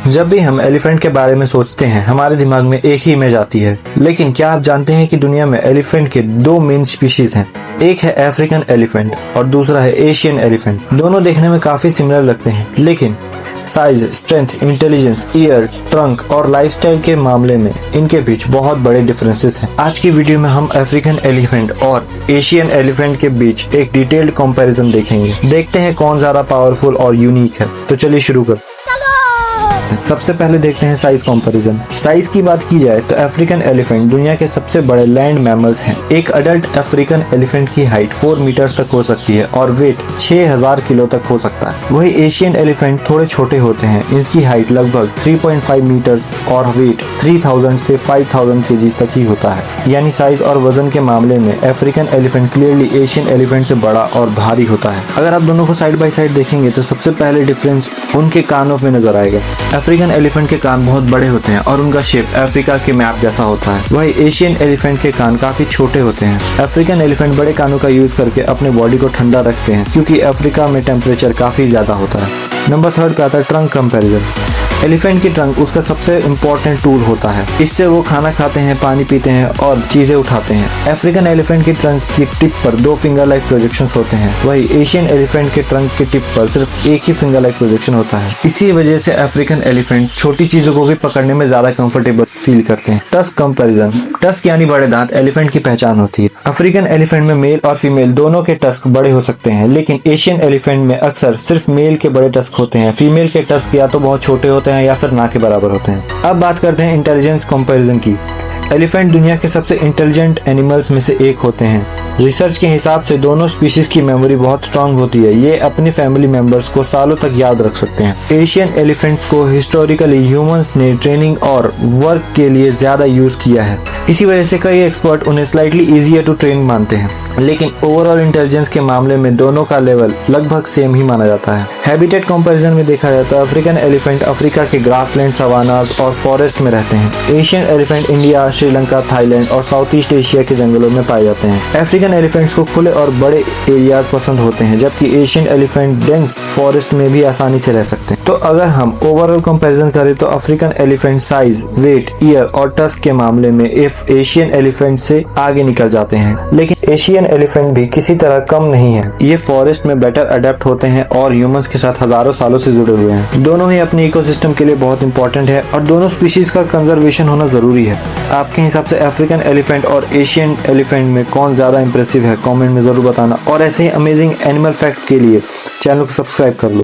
जब भी हम एलिफेंट के बारे में सोचते हैं हमारे दिमाग में एक ही इमेज आती है, लेकिन क्या आप जानते हैं कि दुनिया में एलिफेंट के दो मेन स्पीशीज हैं। एक है अफ्रीकन एलिफेंट और दूसरा है एशियन एलिफेंट। दोनों देखने में काफी सिमिलर लगते हैं, लेकिन size, strength, intelligence, year, trunk और लाइफस्टाइल के मामले में इनके बीच बहुत बड़े डिफरेंसेस हैं। आज की वीडियो में हम अफ्रीकन एलिफेंट और एशियन एलिफेंट के बीच एक डिटेल्ड कंपैरिजन देखेंगे। देखते हैं कौन ज्यादा पावरफुल और यूनिक है। तो चलिए शुरू कर। सबसे पहले देखते हैं साइज कंपैरिजन। साइज की बात की जाए तो अफ्रीकन एलिफेंट दुनिया के सबसे बड़े लैंड मैमल्स हैं। एक अडल्ट अफ्रीकन एलिफेंट की हाइट 4 मीटर्स तक हो सकती है और वेट 6000 किलो तक हो सकता है। वही एशियन एलिफेंट थोड़े छोटे होते हैं। इनकी हाइट लगभग 3.5 मीटर्स और वेट 3000 से 5000 केजी तक ही होता है। यानी साइज और वजन के मामले में African elephant clearly Asian elephant से बड़ा और भारी होता है। अगर आप दोनों को साइड बाय साइड देखेंगे तो सबसे पहले डिफरेंस उनके कानों पे नजर आएगा। अफ्रीकन एलिफेंट के कान बहुत बड़े होते हैं और उनका शेप अफ्रीका के मैप जैसा होता है। वही एशियन एलिफेंट के कान काफी छोटे होते हैं। अफ्रीकन एलिफेंट बड़े कानों का यूज करके अपने बॉडी को ठंडा रखते हैं, क्योंकि अफ्रीका में टेम्परेचर काफी ज्यादा होता है। नंबर 3 पे आता है ट्रंक कंपैरिजन। एलिफेंट की ट्रंक उसका सबसे इम्पोर्टेंट टूल होता है। इससे वो खाना खाते हैं, पानी पीते हैं और चीजें उठाते हैं। अफ्रीकन एलिफेंट की ट्रंक की टिप पर 2 फिंगर लाइक प्रोजेक्शंस होते हैं। वही एशियन एलिफेंट के ट्रंक की टिप पर सिर्फ एक ही फिंगर लाइक प्रोजेक्शन होता है। इसी वजह से अफ्रीकन एलिफेंट छोटी चीजों को भी पकड़ने में ज्यादा कंफर्टेबल फील करते हैं। Tusk comparison. टस्क यानी बड़े दांत एलिफेंट की पहचान होती है। अफ्रीकन एलिफेंट में मेल और फीमेल दोनों के टस्क बड़े हो सकते हैं, लेकिन एशियन एलिफेंट में अक्सर सिर्फ मेल के बड़े टस्क होते हैं। फीमेल के टस्क या तो बहुत छोटे होते हैं या फिर ना के बराबर होते हैं। अब बात करते हैं इंटेलिजेंस कंपैरिजन की। एलिफेंट दुनिया के सबसे इंटेलिजेंट एनिमल्स में से एक होते हैं। रिसर्च के हिसाब से दोनों स्पीशीज की मेमोरी बहुत स्ट्रांग होती है। ये अपने फैमिली मेंबर्स को सालों तक याद रख सकते हैं। एशियन एलिफेंट्स को हिस्टोरिकली ह्यूमंस ने ट्रेनिंग और वर्क के लिए ज्यादा यूज किया है। इसी वजह से कई एक्सपर्ट उन्हें स्लाइटली इजियर टू ट्रेन मानते हैं, लेकिन ओवरऑल इंटेलिजेंस के मामले में दोनों का लेवल लगभग सेम ही माना जाता है। हैबिटेट कंपैरिजन में देखा जाए तो अफ्रीकन एलिफेंट अफ्रीका के ग्रासलैंड, सवानास और फॉरेस्ट में रहते हैं। Asian elephant India, Sri Lanka, Thailand और साउथ ईस्ट एशिया के जंगलों में पाए जाते हैं। अफ्रीकन एलिफेंट्स को खुले और बड़े एरियाज पसंद होते हैं, जबकि एशियन एलिफेंट डेंस फॉरेस्ट में भी आसानी से रह सकते हैं। तो अगर हम ओवरऑल कंपैरिजन करें तो African elephant size, weight, ear और टस्क के मामले में एशियन एलिफेंट से आगे निकल जाते हैं, लेकिन एशियन एलिफेंट भी किसी तरह कम नहीं है। ये फॉरेस्ट में बेटर अडेप्ट होते हैं और ह्यूमंस के साथ हजारों सालों से जुड़े हुए हैं। दोनों ही अपने इकोसिस्टम के लिए बहुत इंपॉर्टेंट है और दोनों स्पीशीज का कंजर्वेशन होना जरूरी है। आपके हिसाब से अफ्रीकन एलिफेंट और एशियन एलिफेंट में कौन ज्यादा इंप्रेसिव है? कमेंट में जरूर बताना और ऐसे ही अमेजिंग एनिमल फैक्ट के लिए चैनल को सब्सक्राइब कर लो।